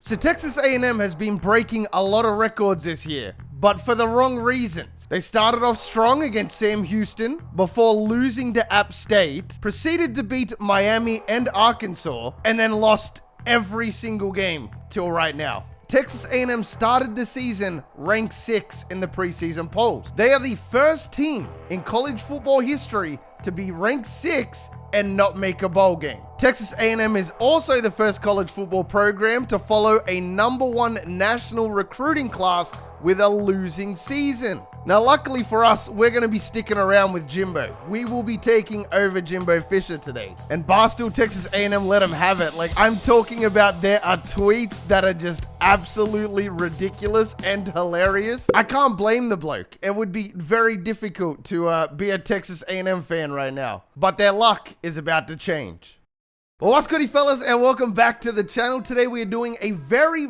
So Texas A&M has been breaking a lot of records this year, but for the wrong reasons. They started off strong against Sam Houston before losing to App State, proceeded to beat Miami and Arkansas, and then lost every single game till right now. Texas A&M started the season ranked 6 in the preseason polls. They are the first team in college football history to be ranked 6 and not make a bowl game. Texas A&M is also the first college football program to follow a #1 national recruiting class with a losing season. Now, luckily for us, we're going to be sticking around with Jimbo. We will be taking over Jimbo Fisher today. And Barstool Texas A&M let him have it. Like, I'm talking about there are tweets that are just absolutely ridiculous and hilarious. I can't blame the bloke. It would be very difficult to be a Texas A&M fan right now. But their luck is about to change. Well, what's goody fellas, and welcome back to the channel. Today we are doing a very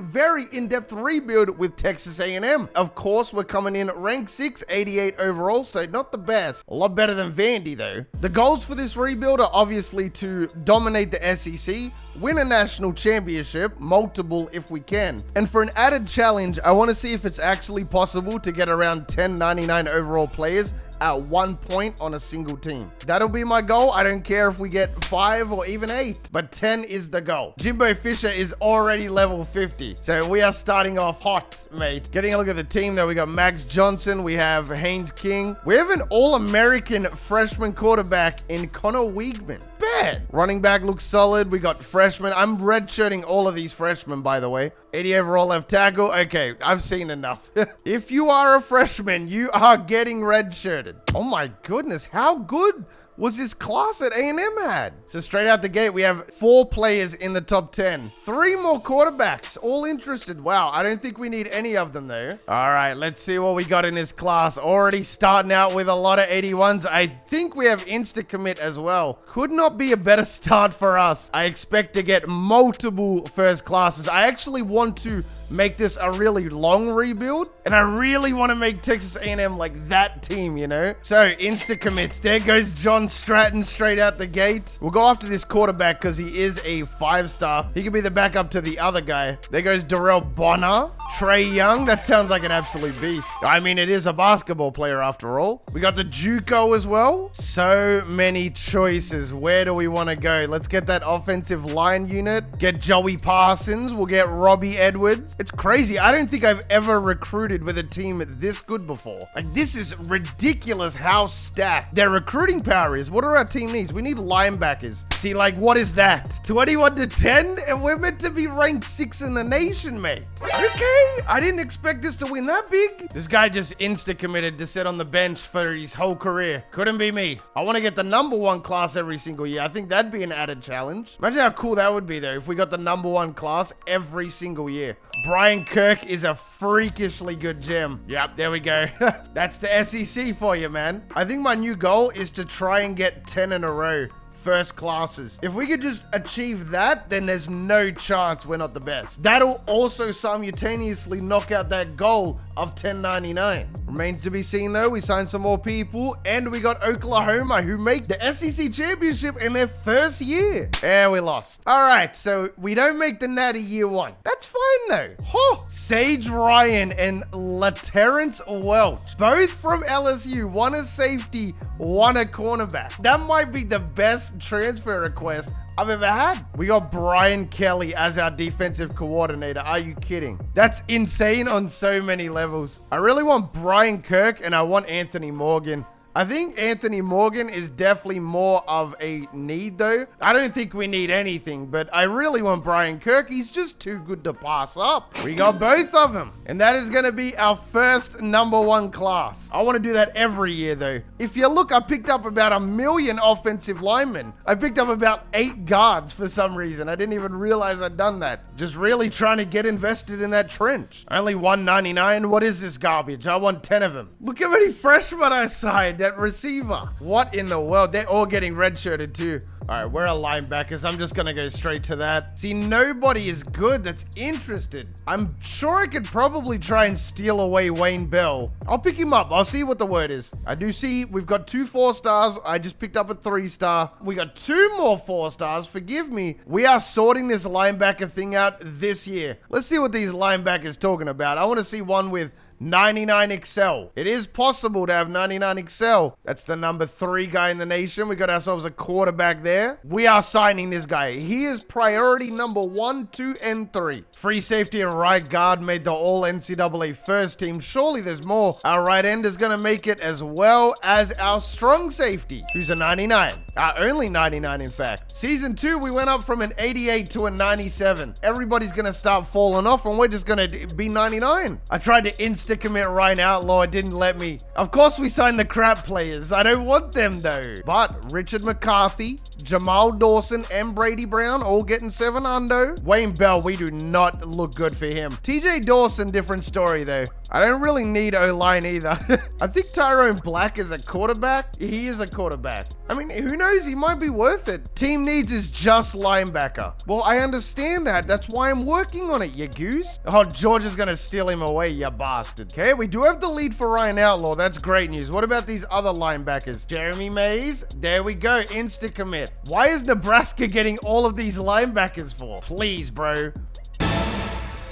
in-depth rebuild with Texas A&M. Of course, we're coming in ranked 6, 88 overall, so not the best. A lot better than Vandy though. The goals for this rebuild are obviously to dominate the SEC, win a national championship, multiple if we can. And for an added challenge, I want to see if it's actually possible to get around 10 99 overall players at one point on a single team. That'll be my goal. I don't care if we get 5 or even 8, but 10 is the goal. Jimbo Fisher is already level 50, so we are starting off hot, mate. Getting a look at the team though, we got Max Johnson, we have Haynes King, we have an all-American freshman quarterback in Connor Wiegman. Bad. Running back looks solid. We got freshmen. I'm redshirting all of these freshmen, by the way. 80 overall left tackle. Okay, I've seen enough. If you are a freshman, you are getting redshirted. Oh my goodness, how good was this class that A&M had? So straight out the gate, we have 4 players in the top 10. 3 more quarterbacks, all interested. Wow, I don't think we need any of them though. All right, let's see what we got in this class. Already starting out with a lot of 81s. I think we have insta-commit as well. Could not be a better start for us. I expect to get multiple first classes. I actually want to make this a really long rebuild, and I really want to make Texas A&M like that team, you know? So, insta-commits. There goes John Stratton straight out the gate. We'll go after this quarterback because he is a 5-star. He could be the backup to the other guy. There goes Darrell Bonner. Trey Young. That sounds like an absolute beast. I mean, it is a basketball player after all. We got the JUCO as well. So many choices. Where do we want to go? Let's get that offensive line unit. Get Joey Parsons. We'll get Robbie Edwards. It's crazy. I don't think I've ever recruited with a team this good before. Like, this is ridiculous how stacked their recruiting power is. What are our team needs? We need linebackers. See, like, what is that? 21 to 10? And we're meant to be ranked 6 in the nation, mate. Okay. I didn't expect us to win that big. This guy just insta-committed to sit on the bench for his whole career. Couldn't be me. I want to get the #1 class every single year. I think that'd be an added challenge. Imagine how cool that would be, though, if we got the #1 class every single year. Brian Kirk is a freakishly good gem. Yep, there we go. That's the SEC for you, man. I think my new goal is to try and get 10 in a row. First classes. If we could just achieve that, then there's no chance we're not the best. That'll also simultaneously knock out that goal of 1099. Remains to be seen though. We signed some more people, and we got Oklahoma, who make the SEC championship in their first year. And we lost. All right, so we don't make the Natty year 1. That's fine though. Oh, Sage Ryan and LaTerrence Welch, both from LSU. One a safety, one a cornerback. That might be the best transfer request I've ever had. We got Brian Kelly as our defensive coordinator. Are you kidding? That's insane on so many levels. I really want Brian Kirk, and I want Anthony Morgan. I think Anthony Morgan is definitely more of a need though. I don't think we need anything, but I really want Brian Kirk. He's just too good to pass up. We got both of them, and that is going to be our first #1 class. I want to do that every year though. If you look, I picked up about 1 million offensive linemen. I picked up about 8 guards for some reason. I didn't even realize I'd done that. Just really trying to get invested in that trench. Only 199. What is this garbage? I want 10 of them. Look how many freshmen I signed. at receiver. What in the world? They're all getting redshirted too. All right, we're a linebackers. I'm just going to go straight to that. See, nobody is good that's interested. I'm sure I could probably try and steal away Wayne Bell. I'll pick him up. I'll see what the word is. I do see we've got 2 4-stars. I just picked up a 3-star. We got 2 more 4-stars. Forgive me. We are sorting this linebacker thing out this year. Let's see what these linebackers talking about. I want to see one with 99 Excel. It is possible to have 99 Excel. That's the number 3 guy in the nation. We got ourselves a quarterback there. We are signing this guy. He is priority number 1, 2, and 3. Free safety and right guard made the all NCAA first team. Surely there's more. Our right end is going to make it, as well as our strong safety, who's a 99. Our only 99, in fact. Season 2, we went up from an 88 to a 97. Everybody's going to start falling off, and we're just going to be 99. I tried to insta-commit Ryan Outlaw. It didn't let me. Of course, we signed the crap players. I don't want them, though. But Richard McCarthy, Jamal Dawson, and Brady Brown all getting 7 hundo. Wayne Bell, we do not look good for him. TJ Dawson, different story, though. I don't really need O-line either. I think Tyrone Black is a quarterback. He is a quarterback. I mean, who knows? He might be worth it. Team needs is just linebacker. Well, I understand that. That's why I'm working on it, you goose. Oh, George is going to steal him away, you bastard. Okay, we do have the lead for Ryan Outlaw. That's great news. What about these other linebackers? Jeremy Mays. There we go. Insta commit. Why is Nebraska getting all of these linebackers for? Please, bro.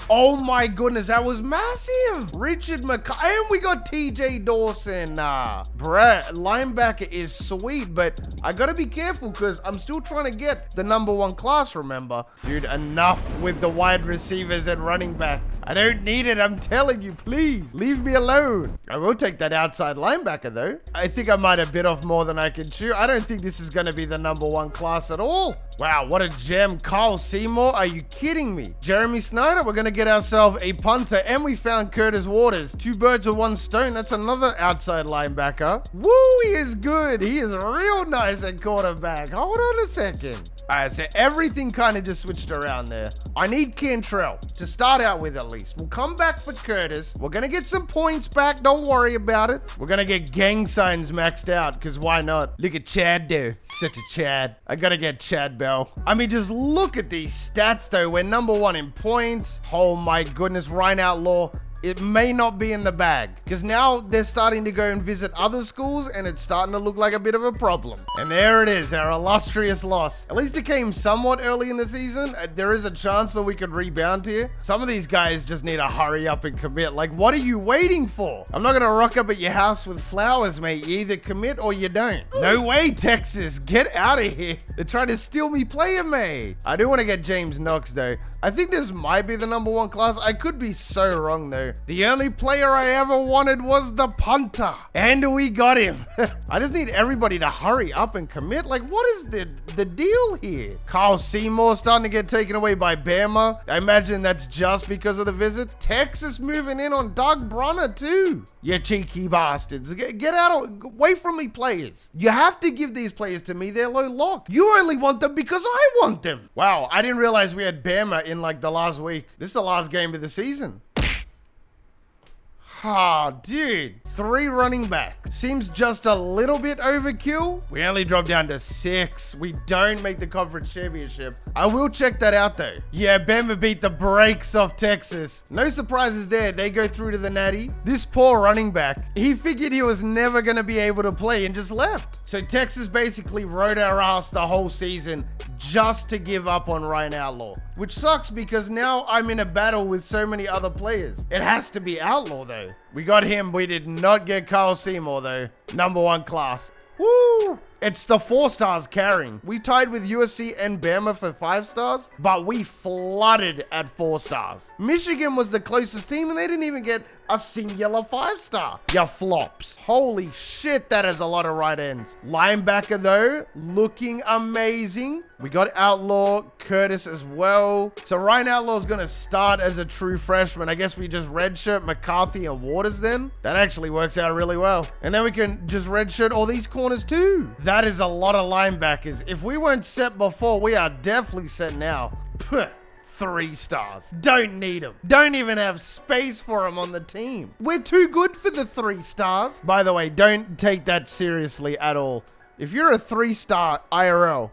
Oh my goodness, that was massive. Richard McCarthy, and we got TJ Dawson. Bruh, linebacker is sweet, but I gotta be careful because I'm still trying to get the number 1 class, remember? Dude, enough with the wide receivers and running backs. I don't need it, I'm telling you, please. Leave me alone. I will take that outside linebacker, though. I think I might have bit off more than I can chew. I don't think this is gonna be the number 1 class at all. Wow, what a gem. Kyle Seymour, are you kidding me? Jeremy Snyder, we're gonna get ourselves a punter, and we found Curtis Waters. 2 birds with 1 stone. That's another outside linebacker. Woo, he is good. He is real nice at quarterback. Hold on a second. All right, so everything kind of just switched around there. I need Cantrell to start out with, at least. We'll come back for Curtis. We're going to get some points back. Don't worry about it. We're going to get gang signs maxed out, because why not? Look at Chad there. Such a Chad. I got to get Chad Bell. I mean, just look at these stats, though. We're number 1 in points. Oh, my goodness. Ryan Outlaw. It may not be in the bag, because now they're starting to go and visit other schools, and it's starting to look like a bit of a problem. And there it is, our illustrious loss. At least it came somewhat early in the season. There is a chance that we could rebound here. Some of these guys just need to hurry up and commit. Like, what are you waiting for? I'm not going to rock up at your house with flowers, mate. You either commit or you don't. No way, Texas. Get out of here. They're trying to steal me player, mate. I do want to get James Knox, though. I think this might be the number 1 class. I could be so wrong, though. The only player I ever wanted was the punter, and we got him. I just need everybody to hurry up and commit. Like, what is the deal here? Kyle Seymour starting to get taken away by Bama. I imagine that's just because of the visits. Texas moving in on Doug Brunner, too. You cheeky bastards. Get out away from me, players. You have to give these players to me. They're low lock. You only want them because I want them. Wow, I didn't realize we had Bama in like the last week. This is the last game of the season. Oh, dude. 3 running back. Seems just a little bit overkill. We only dropped down to 6. We don't make the conference championship. I will check that out, though. Yeah, Bama beat the brakes off Texas. No surprises there. They go through to the Natty. This poor running back, he figured he was never going to be able to play and just left. So Texas basically rode our ass the whole season just to give up on Ryan Outlaw, which sucks because now I'm in a battle with so many other players. It has to be Outlaw, though. We got him. We did not get Kyle Seymour, though. Number 1 class. Woo! It's the 4 stars carrying. We tied with USC and Bama for 5 stars, but we flooded at 4 stars. Michigan was the closest team, and they didn't even get a singular 5-star. Ya flops. Holy shit, that is a lot of right ends. Linebacker, though, looking amazing. We got Outlaw, Curtis as well. So Ryan Outlaw is going to start as a true freshman. I guess we just redshirt McCarthy and Waters then. That actually works out really well. And then we can just redshirt all these corners too. That is a lot of linebackers. If we weren't set before, we are definitely set now. Puh. 3 stars. Don't need them. Don't even have space for them on the team. We're too good for the 3 stars. By the way, don't take that seriously at all. If you're a 3-star IRL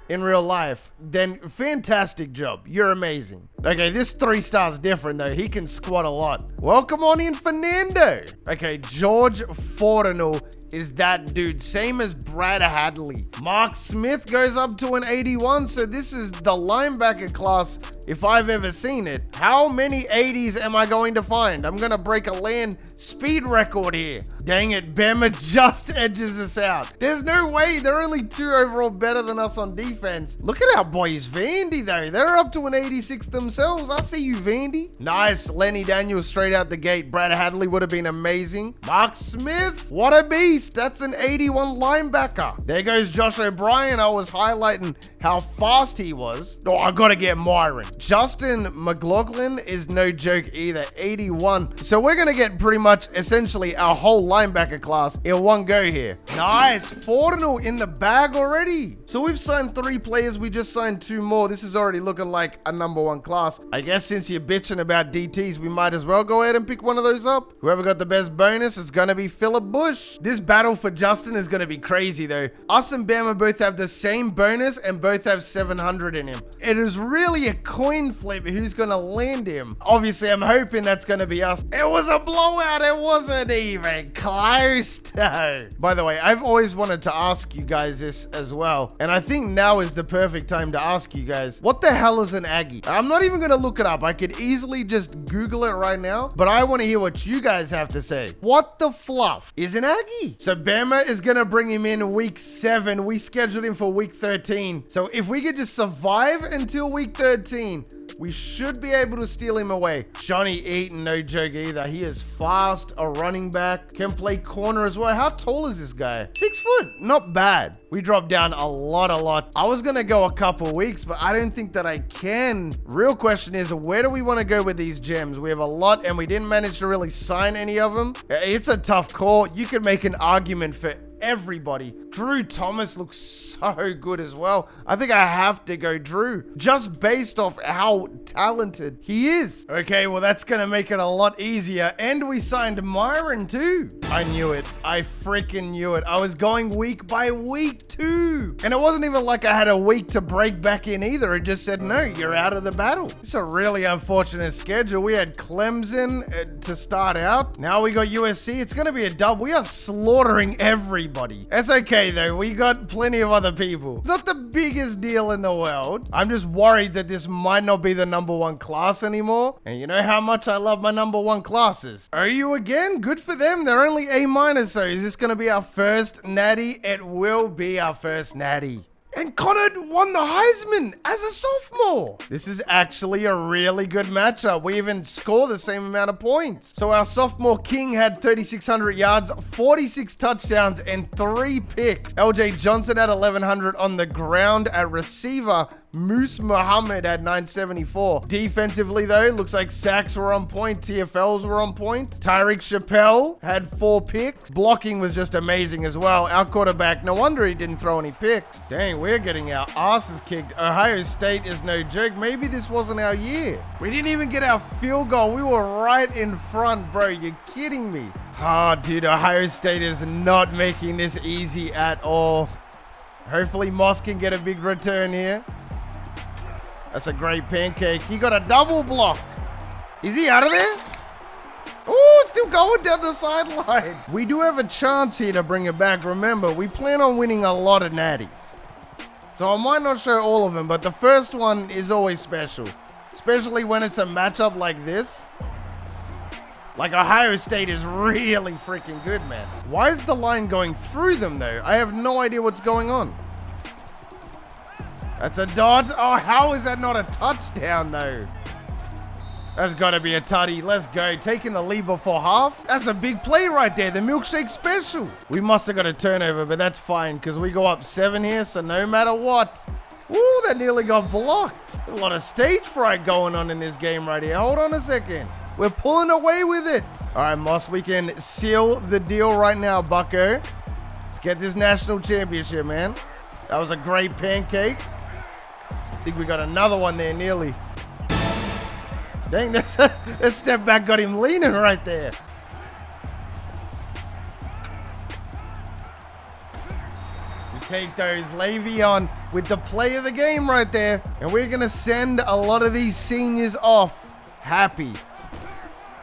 in real life, then fantastic job. You're amazing. Okay, this 3 stars different though. He can squat a lot. Welcome on in, Fernando. Okay, George Fortinel is that dude. Same as Brad Hadley. Mark Smith goes up to an 81. So this is the linebacker class if I've ever seen it. How many 80s am I going to find? I'm going to break a land speed record here. Dang it, Bama just edges us out. There's no way. They're only 2 overall better than us on defense. Look at our boys, Vandy, though. They're up to an 86 themselves. I see you, Vandy. Nice. Lenny Daniels straight out the gate. Brad Hadley would have been amazing. Mark Smith, what a beast. That's an 81 linebacker. There goes Josh O'Brien. I was highlighting how fast he was. Oh, I got to get Myron. Justin McLaughlin is no joke either. 81. So we're going to get pretty much essentially our whole linebacker class in one go here. Nice. Fortinel in the bag already. So we've signed 3 players. We just signed 2 more. This is already looking like a number 1 class. I guess since you're bitching about DTs, we might as well go ahead and pick one of those up. Whoever got the best bonus is going to be Phillip Bush. This battle for Justin is going to be crazy though. Us and Bama both have the same bonus and both have 700 in him. It is really a coin flip who's going to land him. Obviously, I'm hoping that's going to be us. It was a blowout. It wasn't even close though. By the way, I've always wanted to ask you guys this as well. And I think now is the perfect time to ask you guys, what the hell is an Aggie? I'm not even going to look it up. I could easily just Google it right now, but I want to hear what you guys have to say. What the fluff is an Aggie? So Bama is going to bring him in week 7. We scheduled him for week 13. So if we could just survive until week 13, we should be able to steal him away. Johnny Eaton, no joke either. He is fast, a running back, can play corner as well. How tall is this guy? 6 foot, not bad. We dropped down a lot. I was gonna go a couple weeks, but I don't think that I can. Real question is, where do we want to go with these gems? We have a lot and we didn't manage to really sign any of them. It's a tough call. You could make an argument for everybody. Drew Thomas looks so good as well. I think I have to go Drew, just based off how talented he is. Okay, well, that's gonna make it a lot easier. And we signed Myron too. I knew it. I freaking knew it. I was going week by week too. And it wasn't even like I had a week to break back in either. It just said, no, you're out of the battle. It's a really unfortunate schedule. We had Clemson to start out. Now we got USC. It's gonna be a dub. We are slaughtering everybody. It's okay though, we got plenty of other people. Not the biggest deal in the world. I'm just worried that this might not be the number 1 class anymore. And you know how much I love my number 1 classes. OU again? Good for them. They're only A- so is this going to be our first natty? It will be our first natty. And Connor won the Heisman as a sophomore. This is actually a really good matchup. We even score the same amount of points. So our sophomore king had 3,600 yards, 46 touchdowns, and 3 picks. LJ Johnson had 1,100 on the ground. At receiver, Moose Muhammad had 974. Defensively, though, looks like sacks were on point. TFLs were on point. Tyreek Chappelle had 4 picks. Blocking was just amazing as well. Our quarterback, no wonder he didn't throw any picks. Dang, we're getting our asses kicked. Ohio State is no joke. Maybe this wasn't our year. We didn't even get our field goal. We were right in front, bro. You're kidding me. Oh, dude, Ohio State is not making this easy at all. Hopefully Moss can get a big return here. That's a great pancake. He got a double block. Is he out of there? Oh, still going down the sideline. We do have a chance here to bring it back. Remember, we plan on winning a lot of natties. So I might not show all of them, but the first one is always special. Especially when it's a matchup like this. Like, Ohio State is really freaking good, man. Why is the line going through them, though? I have no idea what's going on. That's a dodge. Oh, how is that not a touchdown, though? That's got to be a tutty. Let's go. Taking the lead before half. That's a big play right there. The milkshake special. We must have got a turnover, but that's fine because we go up 7 here, so no matter what. Ooh, that nearly got blocked. A lot of stage fright going on in this game right here. Hold on a second. We're pulling away with it. All right, Moss, we can seal the deal right now, bucko. Let's get this national championship, man. That was a great pancake. I think we got another one there nearly. Dang, that step back got him leaning right there. We take those. Le'Veon with the play of the game right there. And we're going to send a lot of these seniors off happy.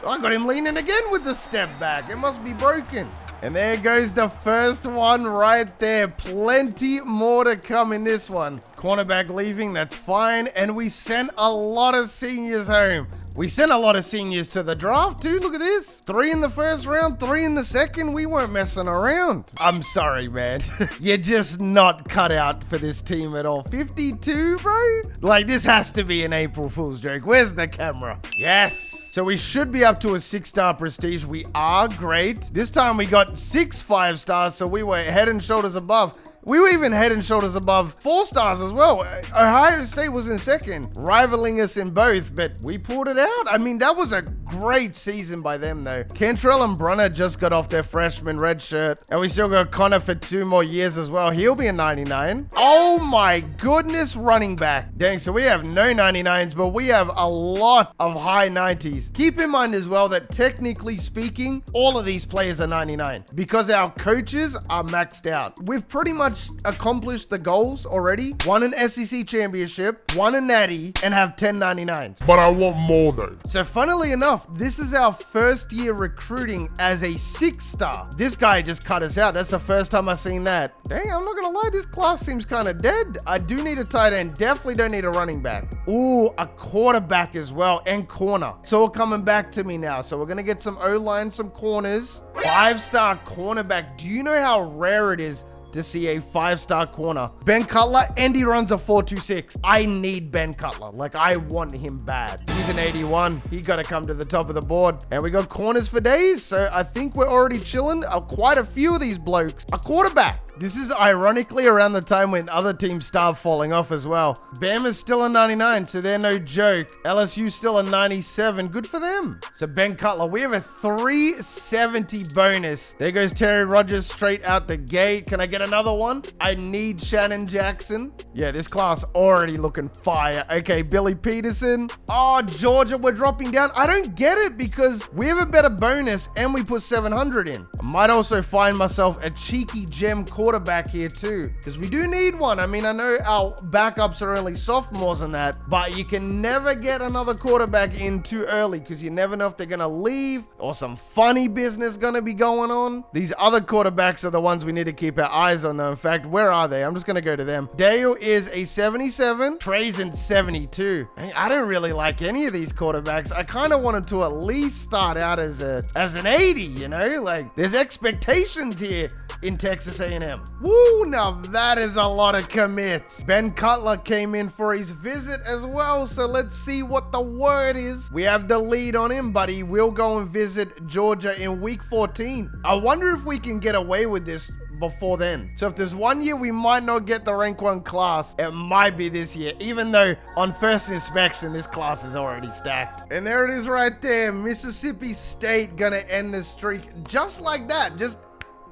Oh, I got him leaning again with the step back. It must be broken. And there goes the first one right there. Plenty more to come in this one. Cornerback leaving, that's fine. And we sent a lot of seniors home. We sent a lot of seniors to the draft too. Look at this. 3 in the first round, 3 in the second. We weren't messing around. I'm sorry, man. You're just not cut out for this team at all. 52, bro? Like, this has to be an April Fool's joke. Where's the camera? Yes. So we should be up to a 6-star prestige. We are great. This time we got 6 5-stars, so we were head and shoulders above. We were even head and shoulders above 4 stars as well. Ohio State was in second, rivaling us in both, but we pulled it out. I mean, that was a great season by them, though. Cantrell and Brunner just got off their freshman red shirt, and we still got Connor for 2 more years as well. He'll be a 99. Oh my goodness, running back. Dang, so we have no 99s, but we have a lot of high 90s. Keep in mind as well that technically speaking, all of these players are 99 because our coaches are maxed out. We've pretty much accomplished the goals already. Won an SEC championship, won a natty, and have 10 99s. But I want more though. So funnily enough, this is our first year recruiting as a 6-star. This guy just cut us out. That's the first time I've seen that. Dang, I'm not gonna lie, this class seems kind of dead. I do need a tight end. Definitely don't need a running back. Ooh, a quarterback as well, and corner. It's all coming back to me now. So we're gonna get some O-line, some corners. 5-star cornerback. Do you know how rare it is to see a 5-star corner? Ben Cutler, and he runs a 4.26. I need Ben Cutler. Like, I want him bad. He's an 81. He got to come to the top of the board. And we got corners for days. So I think we're already chilling. Quite a few of these blokes. A quarterback. This is ironically around the time when other teams start falling off as well. Bama's still a 99, so they're no joke. LSU still a 97. Good for them. So Ben Cutler, we have a 370 bonus. There goes Terry Rogers straight out the gate. Can I get another one? I need Shannon Jackson. Yeah, this class already looking fire. Okay, Billy Peterson. Oh, Georgia, we're dropping down. I don't get it because we have a better bonus and we put 700 in. I might also find myself a cheeky gem quarterback here too, because we do need one. I mean, I know our backups are only sophomores and that, but you can never get another quarterback in too early because you never know if they're gonna leave or some funny business gonna be going on. These other quarterbacks are the ones we need to keep our eyes on though. In fact, where are they? I'm just gonna go to them. Dale is a 77. Trey's in 72. I don't really like any of these quarterbacks. I kind of wanted to at least start out as an 80, you know? Like, there's expectations here in Texas A&M. Woo, now that is a lot of commits. Ben Cutler came in for his visit as well, so let's see what the word is. We have the lead on him, but he will go and visit Georgia in week 14. I wonder if we can get away with this before then. So if there's one year we might not get the rank 1 class, it might be this year, even though on first inspection this class is already stacked. And there it is right there. Mississippi State gonna end the streak just like that. Just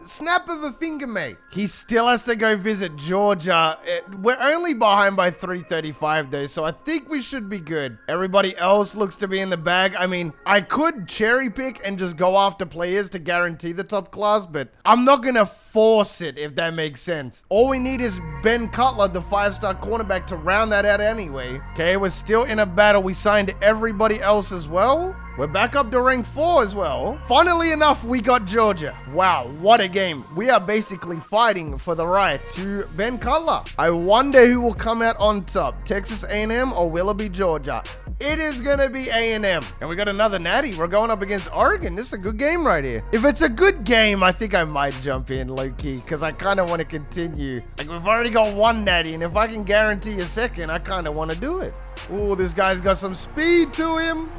snap of a finger, mate. He still has to go visit Georgia. We're only behind by 335 though, so I think we should be good. Everybody else looks to be in the bag. I mean, I could cherry pick and just go after players to guarantee the top class, but I'm not gonna force it, if that makes sense. All we need is Ben Cutler, the 5-star cornerback, to round that out anyway. Okay, we're still in a battle. We signed everybody else as well. We're back up to rank 4 as well. Funnily enough, we got Georgia. Wow, what a game. We are basically fighting for the right to Ben Cutler. I wonder who will come out on top, Texas A&M or will it be Georgia? It is going to be A&M. And we got another natty. We're going up against Oregon. This is a good game right here. If it's a good game, I think I might jump in low-key because I kind of want to continue. Like, we've already got one natty, and if I can guarantee a second, I kind of want to do it. Ooh, this guy's got some speed to him.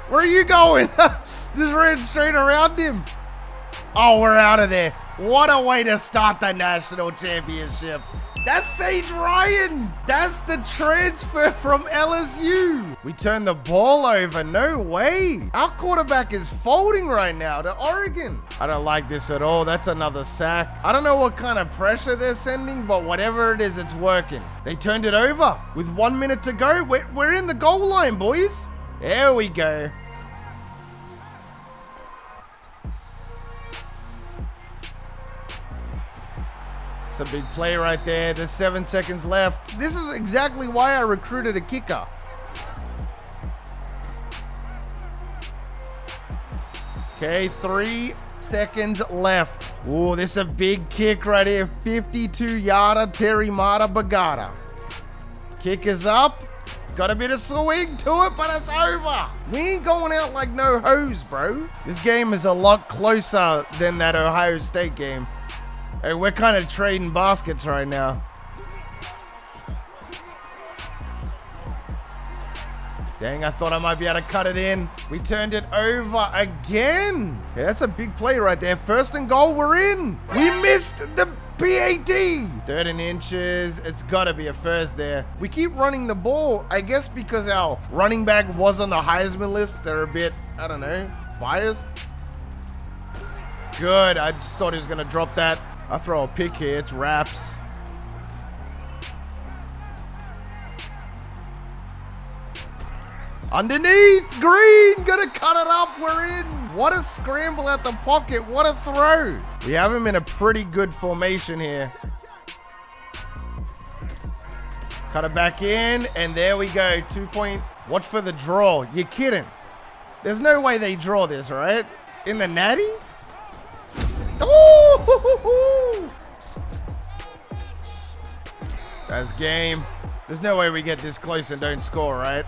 Where are you going? Just ran straight around him. Oh, we're out of there. What a way to start the national championship. That's Sage Ryan. That's the transfer from LSU. We turned the ball over. No way. Our quarterback is folding right now to Oregon. I don't like this at all. That's another sack. I don't know what kind of pressure they're sending, but whatever it is, it's working. They turned it over with 1 minute to go. We're in the goal line, boys. There we go. It's a big play right there. There's 7 seconds left. This is exactly why I recruited a kicker. Okay, 3 seconds left. Oh, this is a big kick right here. 52-yarder, Terry Mata Bagata. Kick is up. It's got a bit of swing to it, but it's over. We ain't going out like no hose, bro. This game is a lot closer than that Ohio State game. Hey, we're kind of trading baskets right now. Dang, I thought I might be able to cut it in. We turned it over again. Yeah, that's a big play right there. 1st and goal, we're in. We missed the PAT. 13 inches. It's got to be a first there. We keep running the ball, I guess because our running back was on the Heisman list. They're a bit, I don't know, biased. Good. I just thought he was going to drop that. I'll throw a pick here. It's wraps. Underneath. Green. Gonna cut it up. We're in. What a scramble at the pocket. What a throw. We have him in a pretty good formation here. Cut it back in. And there we go. 2 point. Watch for the draw. You're kidding. There's no way they draw this, right? In the natty? Oh! That's game. There's no way we get this close and don't score, right?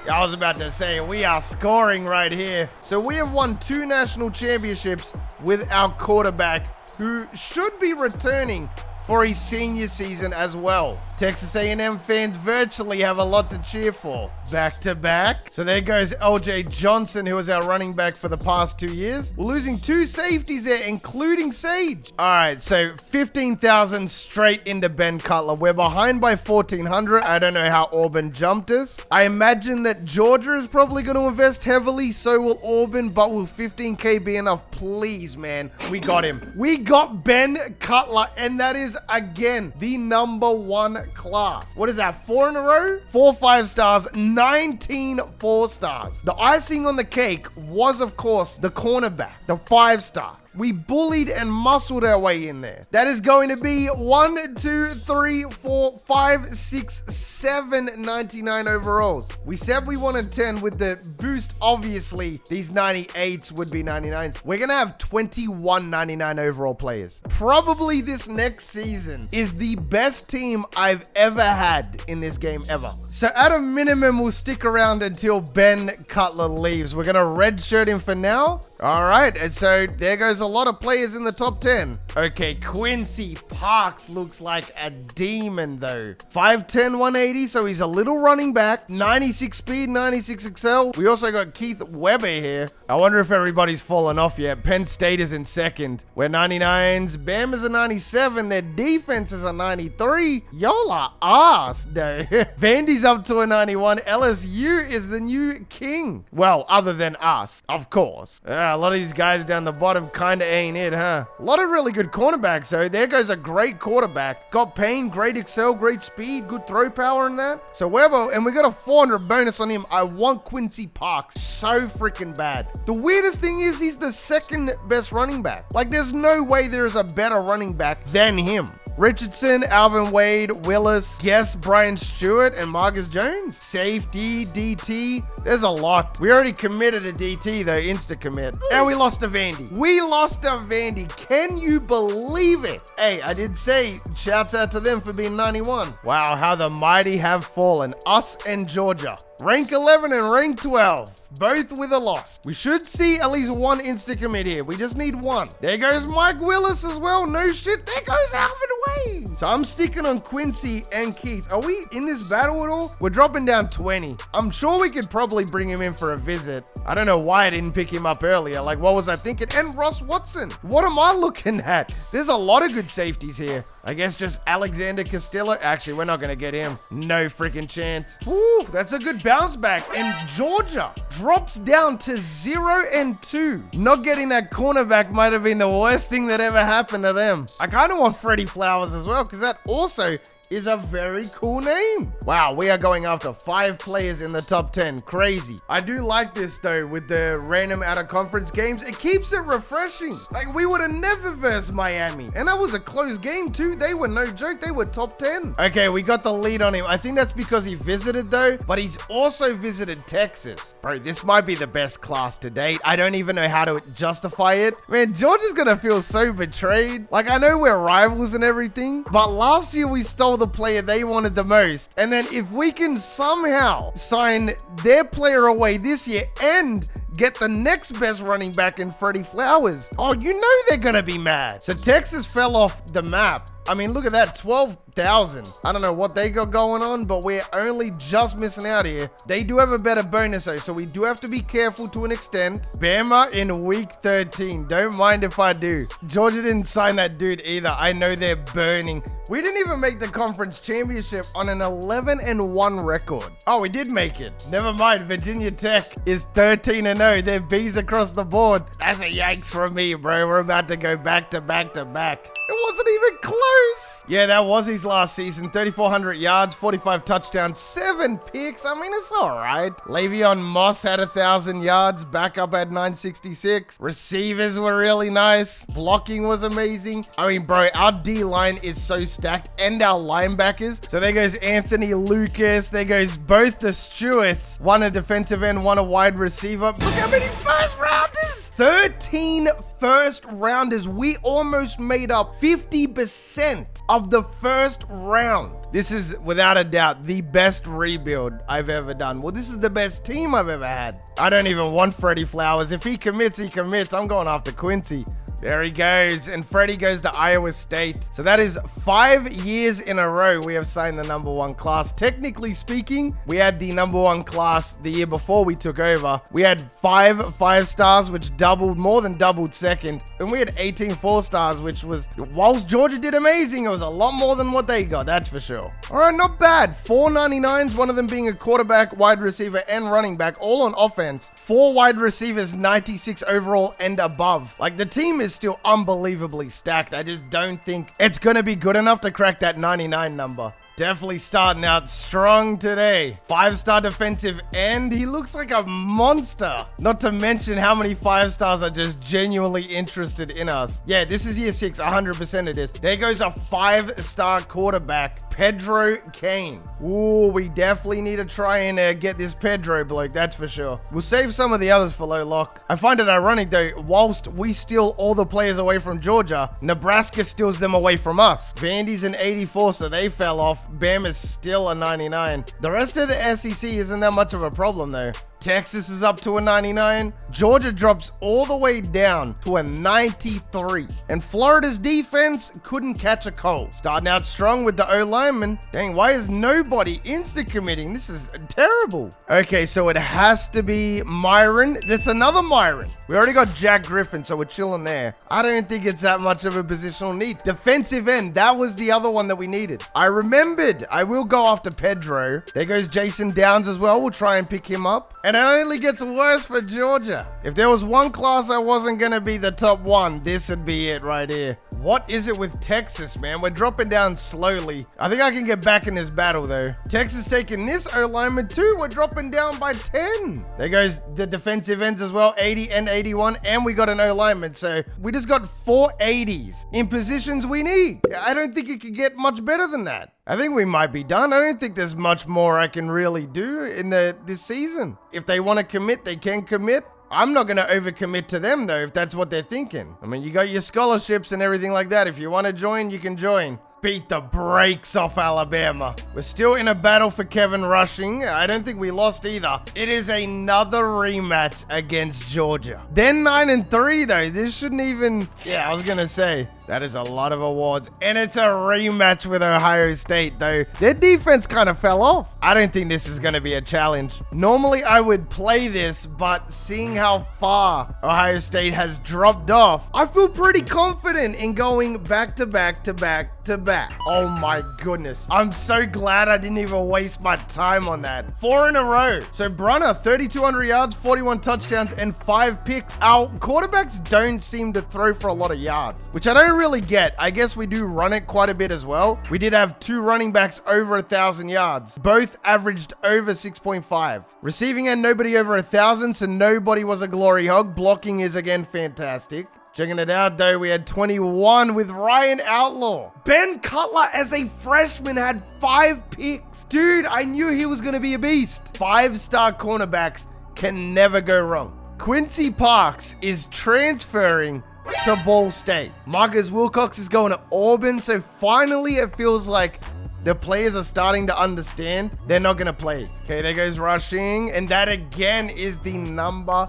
I was about to say, we are scoring right here. So we have won 2 national championships with our quarterback, who should be returning for his senior season as well. Texas A&M fans virtually have a lot to cheer for. Back to back. So there goes LJ Johnson, who was our running back for the past 2 years. We're losing 2 safeties there, including Sage. All right, so 15,000 straight into Ben Cutler. We're behind by 1,400. I don't know how Auburn jumped us. I imagine that Georgia is probably going to invest heavily. So will Auburn, but will 15K be enough? Please, man. We got him. We got Ben Cutler, and that is, again, the #1 class. What is that, 4 in a row? 4 5-stars, 19 4-stars. The icing on the cake was, of course, the cornerback, the 5-star. We bullied and muscled our way in there. That is going to be 1, 2, 3, 4, 5, 6, 7 99 overalls. We said we wanted 10 with the boost. Obviously, these 98s would be 99s. We're going to have 21 99 overall players. Probably this next season is the best team I've ever had in this game ever. So at a minimum, we'll stick around until Ben Cutler leaves. We're going to redshirt him for now. All right. And so there goes a lot of players in the top 10. Okay, Quincy Parks looks like a demon though. 5'10", 180, so he's a little running back. 96 speed, 96 excel. We also got Keith Weber here. I wonder if everybody's fallen off yet. Penn State is in second. We're 99s. Bama's a 97. Their defense is a 93. Y'all are ass though. Vandy's up to a 91. LSU is the new king. Well, other than us, of course. A lot of these guys down the bottom kind of ain't it, huh? A lot of really good cornerbacks, though. There goes a great quarterback. Got Payne, great excel, great speed, good throw power in that. So Weber, and we got a 400 bonus on him. I want Quincy Parks so freaking bad. The weirdest thing is he's the 2nd best running back. Like, there's no way there is a better running back than him. Richardson, Alvin Wade, Willis, Guess, Brian Stewart, and Marcus Jones. Safety, DT. There's a lot. We already committed a DT, though, insta-commit. And we lost to Vandy. We lost to Vandy. Can you believe it? Hey, I did say, shouts out to them for being 91. Wow, how the mighty have fallen. Us and Georgia. Rank 11 and rank 12, both with a loss. We should see at least 1 insta-commit here. We just need 1. There goes Mike Willis as well. No shit. There goes Alvin Wade. So I'm sticking on Quincy and Keith. Are we in this battle at all? We're dropping down 20. I'm sure we could probably bring him in for a visit. I don't know why I didn't pick him up earlier. Like, what was I thinking? And Ross Watson. What am I looking at? There's a lot of good safeties here. I guess just Alexander Castillo. Actually, we're not going to get him. No freaking chance. Woo, that's a good bounce back. And Georgia drops down to 0-2. Not getting that cornerback might have been the worst thing that ever happened to them. I kind of want Freddie Flowers as well, because that also is a very cool name. Wow, we are going after 5 players in the top 10. Crazy. I do like this though with the random out of conference games. It keeps it refreshing. Like we would have never versed Miami. And that was a close game too. They were no joke. They were top 10. Okay, we got the lead on him. I think that's because he visited though, but he's also visited Texas. Bro, this might be the best class to date. I don't even know how to justify it. Man, Georgia's gonna feel so betrayed. Like I know we're rivals and everything, but last year we stole the player they wanted the most. And then if we can somehow sign their player away this year and get the next best running back in Freddie Flowers, oh, you know they're gonna be mad. So Texas fell off the map. I mean, look at that, 12,000. I don't know what they got going on, but we're only just missing out here. They do have a better bonus though, so we do have to be careful to an extent. Bama in week 13. Don't mind if I do. Georgia didn't sign that dude either. I know they're burning. We didn't even make the conference championship on an 11-1 record. Oh, we did make it. Never mind. Virginia Tech is 13-0. They're B's across the board. That's a yikes from me, bro. We're about to go back to back to back. It wasn't even close. Yeah, that was his last season. 3,400 yards, 45 touchdowns, 7 picks. I mean, it's all right. Le'Veon Moss had 1,000 yards. Backup had 966. Receivers were really nice. Blocking was amazing. I mean, bro, our D-line is so stacked, and our linebackers. So there goes Anthony Lucas. There goes both the Stewarts. One a defensive end, one a wide receiver. Look how many first rounders. 13 first rounders. We almost made up 50% of the first round. This is without a doubt the best rebuild I've ever done. Well, this is the best team I've ever had. I don't even want Freddie Flowers. If he commits, he commits. I'm going after Quincy. There he goes. And Freddie goes to Iowa State. So that is 5 years in a row we have signed the #1 class. Technically speaking, we had the #1 class the year before we took over. We had 5 5-stars, which more than doubled second. And we had 18 4-stars, which was, whilst Georgia did amazing, it was a lot more than what they got, that's for sure. All right, not bad. 4 99s, one of them being a quarterback, wide receiver, and running back, all on offense. 4 wide receivers, 96 overall and above. Like, the team is still unbelievably stacked. I just don't think it's going to be good enough to crack that 99 number. Definitely starting out strong today. 5-star defensive end. He looks like a monster. Not to mention how many 5-stars are just genuinely interested in us. Yeah, this is year 6. 100% it is. There goes a 5-star quarterback, Pedro Kane. Ooh, we definitely need to try and get this Pedro bloke, that's for sure. We'll save some of the others for low lock. I find it ironic though, whilst we steal all the players away from Georgia, Nebraska steals them away from us. Vandy's an 84, so they fell off. Bama's still a 99. The rest of the SEC isn't that much of a problem though. Texas is up to a 99. Georgia drops all the way down to a 93. And Florida's defense couldn't catch a cold. Starting out strong with the O-lineman. Dang, why is nobody insta-committing? This is terrible. Okay, so it has to be Myron. That's another Myron. We already got Jack Griffin, so we're chilling there. I don't think it's that much of a positional need. Defensive end, that was the other one that we needed. I remembered. I will go after Pedro. There goes Jason Downs as well. We'll try and pick him up. And it only gets worse for Georgia. If there was one class I wasn't going to be the top 1, this would be it right here. What is it with Texas, man? We're dropping down slowly. I think I can get back in this battle, though. Texas taking this O-lineman, too. We're dropping down by 10. There goes the defensive ends as well, 80 and 81, and we got an O-lineman. So we just got 4 80s in positions we need. I don't think it could get much better than that. I think we might be done. I don't think there's much more I can really do in this season. If they want to commit, they can commit. I'm not going to overcommit to them, though, if that's what they're thinking. I mean, you got your scholarships and everything like that. If you want to join, you can join. Beat the brakes off Alabama. We're still in a battle for Kevin Rushing. I don't think we lost either. It is another rematch against Georgia. Then 9-3, though. This shouldn't even... Yeah, I was going to say. That is a lot of awards. And it's a rematch with Ohio State, though. Their defense kind of fell off. I don't think this is going to be a challenge. Normally, I would play this, but seeing how far Ohio State has dropped off, I feel pretty confident in going back to back to back to back. Oh my goodness. I'm so glad I didn't even waste my time on that. 4 in a row. So Brunner, 3,200 yards, 41 touchdowns, and 5 picks. Our quarterbacks don't seem to throw for a lot of yards, which I don't really get. I guess we do run it quite a bit as well. We did have 2 running backs over 1,000 yards. Both averaged over 6.5. Receiving end, nobody over 1,000, so nobody was a glory hog. Blocking is again fantastic. Checking it out, though, we had 21 with Ryan Outlaw. Ben Cutler, as a freshman, had 5 picks. Dude, I knew he was going to be a beast. 5-star cornerbacks can never go wrong. Quincy Parks is transferring to Ball State. Marcus Wilcox is going to Auburn, so finally it feels like the players are starting to understand they're not going to play. Okay, there goes rushing, and that again is the number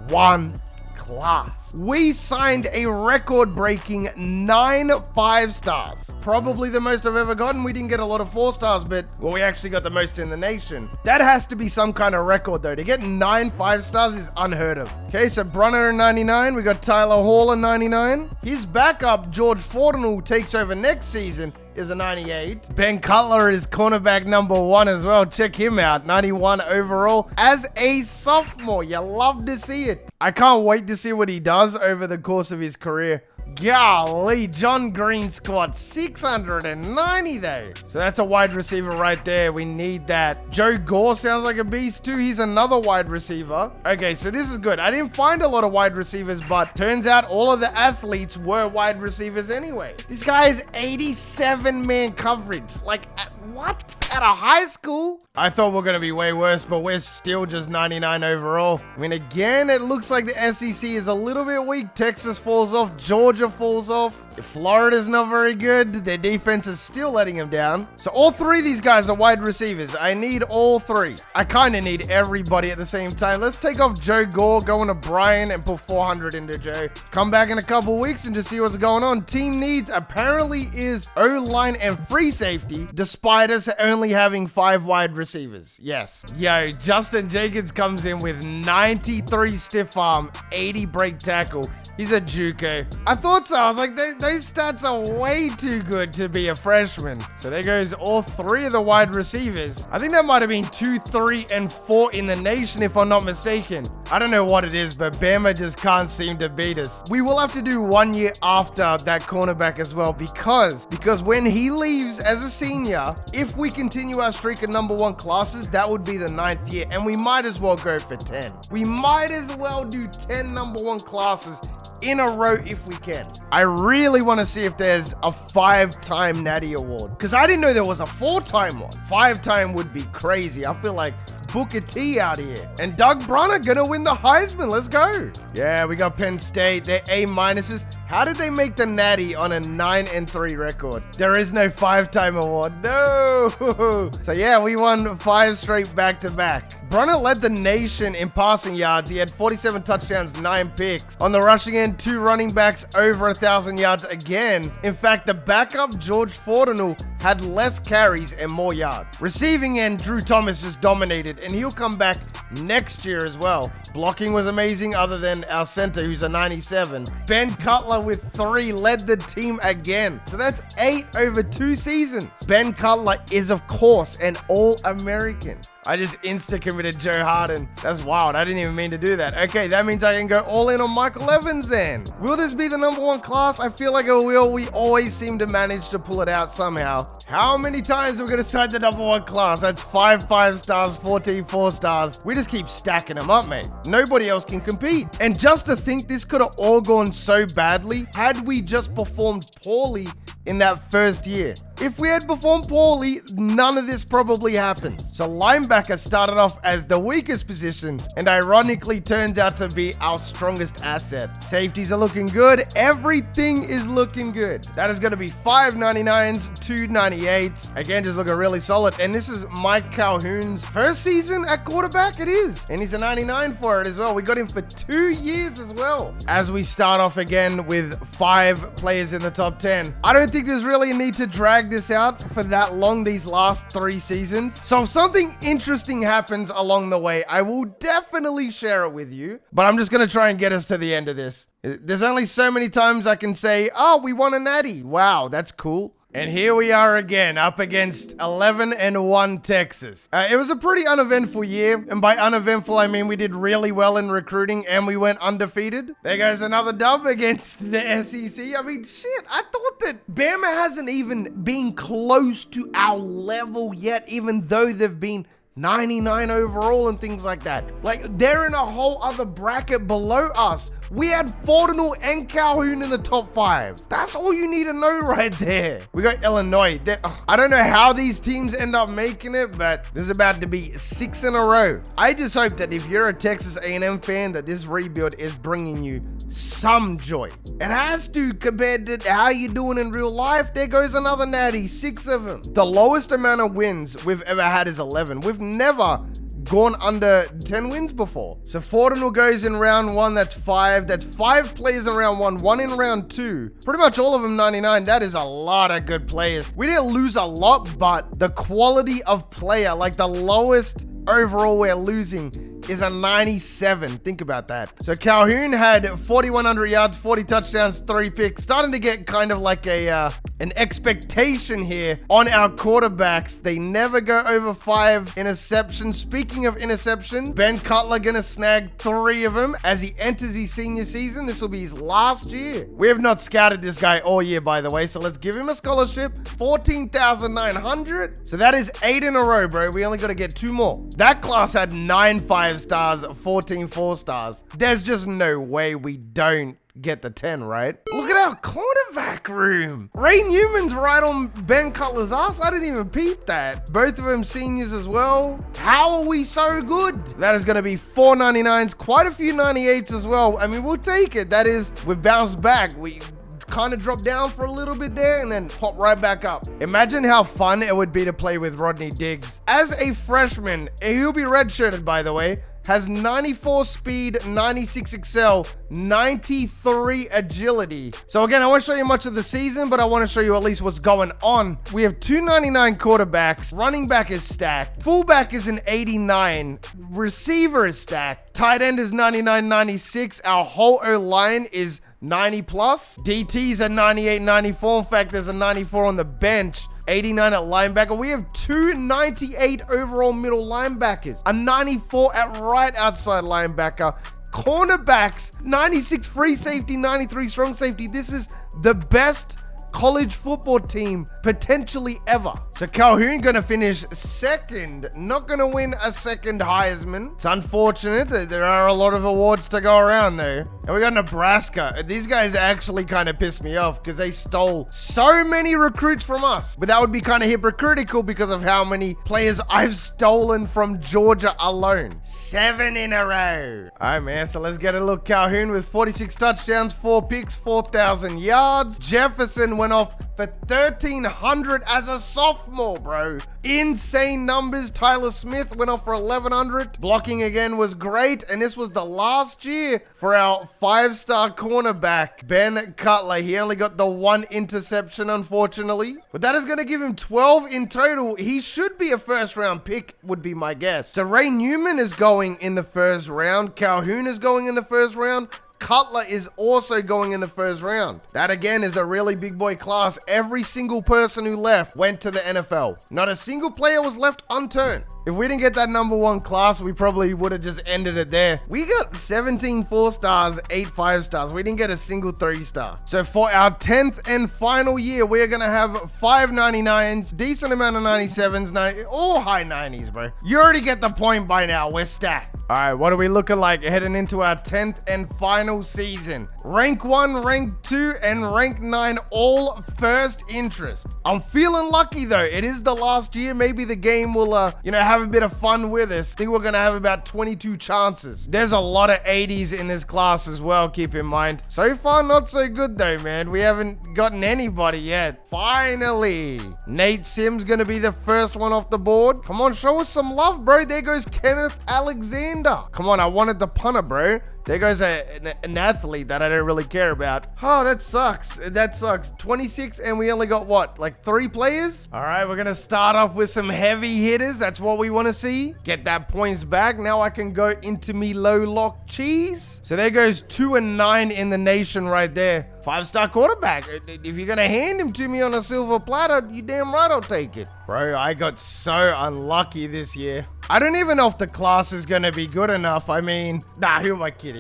1 class. We signed a record-breaking 9 5-stars. Probably the most I've ever gotten. We didn't get a lot of 4-stars, but, well, we actually got the most in the nation. That has to be some kind of record, though. To get 9 5-stars is unheard of. Okay, so Brunner in 99. We got Tyler Hall in 99. His backup, George Fortinel, takes over next season, is a 98. Ben Cutler is cornerback number 1 as well. Check him out. 91 overall as a sophomore. You love to see it. I can't wait to see what he does over the course of his career. Golly, John Green scored 690 though. So that's a wide receiver right there. We need that. Joe Gore sounds like a beast too. He's another wide receiver. Okay, so this is good. I didn't find a lot of wide receivers, but turns out all of the athletes were wide receivers anyway. This guy is 87-man coverage. Like, what? At a high school? I thought we were going to be way worse, but we're still just 99 overall. I mean, again, it looks like the SEC is a little bit weak. Texas falls off. Georgia falls off. Florida's not very good. Their defense is still letting them down. So all 3 of these guys are wide receivers. I need all 3. I kind of need everybody at the same time. Let's take off Joe Gore, go into Brian, and put 400 into Joe. Come back in a couple weeks and just see what's going on. Team needs apparently is O-line and free safety, despite us only having 5 wide receivers. Yes. Yo, Justin Jacobs comes in with 93 stiff arm, 80 break tackle. He's a JUCO. I thought so. I was like, those stats are way too good to be a freshman. So there goes all 3 of the wide receivers. I think that might have been 2, 3, and 4 in the nation, if I'm not mistaken. I don't know what it is, but Bama just can't seem to beat us. We will have to do 1 year after that cornerback as well, because when he leaves as a senior, if we continue our streak of number 1 classes, that would be the 9th year, and we might as well go for 10. We might as well do 10 number 1 classes in a row if we can. I really want to see if there's a 5-time Natty Award, because I didn't know there was a 4-time one. 5-time would be crazy. I feel like Booker T out here. And Doug Brunner gonna win the Heisman. Let's go. Yeah, we got Penn State. They're A-minuses. How did they make the Natty on a 9-3 record? There is no 5-time award. No. So yeah, we won 5 straight back-to-back. Brunner led the nation in passing yards. He had 47 touchdowns, 9 picks. On the rushing end, 2 running backs over 1,000 yards again. In fact, the backup, George Fortinel, had less carries and more yards. Receiving end, Drew Thomas just dominated, and he'll come back next year as well. Blocking was amazing, other than our center, who's a 97. Ben Cutler with 3 led the team again. So that's 8 over 2 seasons. Ben Cutler is, of course, an All-American. I just insta-committed Joe Harden. That's wild. I didn't even mean to do that. Okay, that means I can go all in on Michael Evans then. Will this be the number 1 class? I feel like it will. We always seem to manage to pull it out somehow. How many times are we going to sign the number 1 class? That's 5 5-stars, 14 4-stars. We just keep stacking them up, mate. Nobody else can compete. And just to think this could have all gone so badly had we just performed poorly in that first year. If we had performed poorly, none of this probably happened. So linebacker linebacker started off as the weakest position and ironically turns out to be our strongest asset. Safeties are looking good. Everything is looking good. That is going to be 5 99s, 2 98s. Again, just looking really solid. And this is Mike Calhoun's first season at quarterback. It is. And he's a 99 for it as well. We got him for 2 years as well. As we start off again with 5 players in the top 10. I don't think there's really a need to drag this out for that long these last 3 seasons. So if something interesting happens along the way, I will definitely share it with you. But I'm just going to try and get us to the end of this. There's only so many times I can say, oh, we won a natty. Wow, that's cool. And here we are again, up against 11-1 Texas. It was a pretty uneventful year. And by uneventful, I mean we did really well in recruiting and we went undefeated. There goes another dub against the SEC. I mean, shit, I thought that Bama hasn't even been close to our level yet, even though they've been 99 overall and things like that. Like, they're in a whole other bracket below us. We had Fortinal and Calhoun in the top 5. That's all you need to know right there. We got Illinois. I don't know how these teams end up making it, but this is about to be 6 in a row. I just hope that if you're a Texas A&M fan, that this rebuild is bringing you some joy. It has to, compared to how you're doing in real life. There goes another natty, 6 of them. The lowest amount of wins we've ever had is 11. We've never gone under 10 wins before. So Fortinal goes in round 1. That's 5. That's 5 players in round 1, 1 in round 2. Pretty much all of them 99. That is a lot of good players. We didn't lose a lot, but the quality of player, like the lowest overall we're losing is a 97. Think about that. So Calhoun had 4,100 yards, 40 touchdowns, 3 picks. Starting to get kind of like an expectation here on our quarterbacks. They never go over 5 interceptions. Speaking of interception, Ben Cutler gonna snag 3 of them as he enters his senior season. This will be his last year. We have not scouted this guy all year, by the way, so let's give him a scholarship. 14,900. So that is 8 in a row, bro. We only got to get 2 more. That class had 9 5-stars, 14 4-stars. There's just no way we don't get the 10, right? Look at our cornerback room. Ray Newman's right on Ben Cutler's ass. I didn't even peep that. Both of them seniors as well. How are we so good? That is going to be 4 99s, quite a few 98s as well. I mean, we'll take it. That is, we've bounced back. We kind of dropped down for a little bit there and then pop right back up. Imagine how fun it would be to play with Rodney Diggs. As a freshman, he'll be redshirted, by the way, has 94 speed, 96 excel, 93 agility. So again, I won't show you much of the season, but I want to show you at least what's going on. We have 299 quarterbacks. Running back is stacked. Fullback is an 89. Receiver is stacked. Tight end is 99, 96. Our whole O-line is 90 plus. DT's a 98, 94. In fact, there's a 94 on the bench. 89 at linebacker. We have 2 98 overall middle linebackers. A 94 at right outside linebacker. Cornerbacks, 96 free safety, 93 strong safety. This is the best college football team potentially ever. So Calhoun gonna finish 2nd, not gonna win a 2nd Heisman. It's unfortunate that there are a lot of awards to go around though. And we got Nebraska. These guys actually kind of pissed me off because they stole so many recruits from us. But that would be kind of hypocritical because of how many players I've stolen from Georgia alone. 7 in a row. All right, man, so let's get a look. Calhoun with 46 touchdowns, 4 picks, 4,000 yards. Jefferson went off for 1,300 as a sophomore, bro. Insane numbers. Tyler Smith went off for 1,100. Blocking again was great. And this was the last year for our 5-star cornerback, Ben Cutler. He only got the 1 interception, unfortunately. But that is going to give him 12 in total. He should be a 1st-round pick, would be my guess. So Ray Newman is going in the 1st round. Calhoun is going in the 1st round. Cutler is also going in the 1st round. That again is a really big boy class. Every single person who left went to the NFL. Not a single player was left unturned. If we didn't get that #1 class, we probably would have just ended it there. We got 17 4-stars, 8 5-stars. We didn't get a single 3-star. So for our 10th and final year, we're going to have 5 99s, decent amount of 97s, all high 90s, bro. You already get the point by now. We're stacked. All right, what are we looking like heading into our 10th and final final season. Rank 1, Rank 2, and Rank 9 all first interest. I'm feeling lucky though. It is the last year. Maybe the game will, have a bit of fun with us. I think we're going to have about 22 chances. There's a lot of 80s in this class as well, keep in mind. So far, not so good though, man. We haven't gotten anybody yet. Finally. Nate Sims going to be the first one off the board. Come on, show us some love, bro. There goes Kenneth Alexander. Come on, I wanted the punter, bro. There goes an athlete that I don't really care about. Oh, that sucks. That sucks. 26 and we only got what? Like 3 players? All right, we're going to start off with some heavy hitters. That's what we want to see. Get that points back. Now I can go into me low lock cheese. So there goes 2 and 9 in the nation right there. 5-star quarterback. If you're going to hand him to me on a silver platter, you damn right I'll take it. Bro, I got so unlucky this year. I don't even know if the class is going to be good enough. I mean, nah, who am I kidding?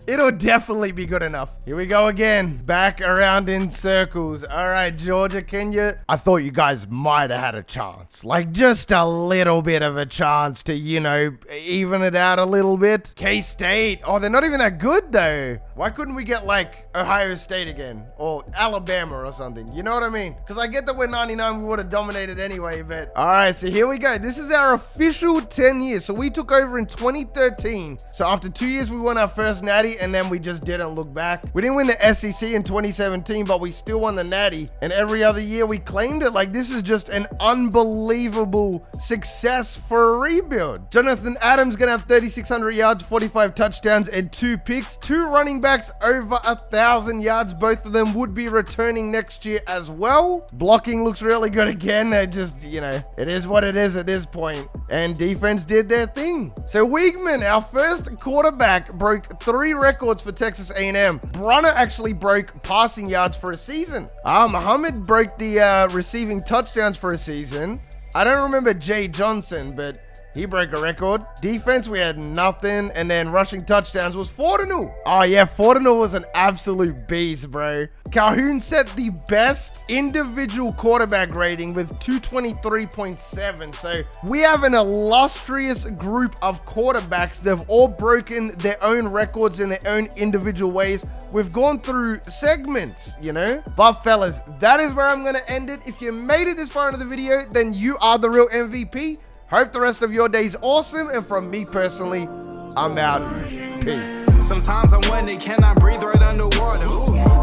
It'll definitely be good enough. Here we go again. Back around in circles. All right, Georgia, Kenya. I thought you guys might have had a chance. Like, just a little bit of a chance to, even it out a little bit. K-State. Oh, they're not even that good, though. Why couldn't we get, like, Ohio State again? Or Alabama or something. You know what I mean? Because I get that we're 99. We would have dominated anyway, but... All right, so here we go. This is our official 10 years. So we took over in 2013. So after 2 years, we won our first natty, and then we just didn't look back. We didn't win the SEC in 2017, but we still won the natty. And every other year, we claimed it. Like, this is just an unbelievable success for a rebuild. Jonathan Adams going to have 3,600 yards, 45 touchdowns, and 2 picks. 2 running backs over 1,000 yards. Both of them would be returning next year as well. Blocking looks really good again. They just, it is what it is at this point. And defense did their thing. So Wiegman, our first quarterback, broke 3 records for Texas A&M. Brunner actually broke passing yards for a season. Muhammad broke the receiving touchdowns for a season. I don't remember Jay Johnson, but he broke a record. Defense, we had nothing. And then rushing touchdowns was Fortinu. Oh, yeah, Fortinu was an absolute beast, bro. Calhoun set the best individual quarterback rating with 223.7. So we have an illustrious group of quarterbacks. They've all broken their own records in their own individual ways. We've gone through segments, But fellas, that is where I'm going to end it. If you made it this far into the video, then you are the real MVP. Hope the rest of your day's awesome. And from me personally, I'm out. Peace. Sometimes I wonder, can I breathe right underwater? Ooh.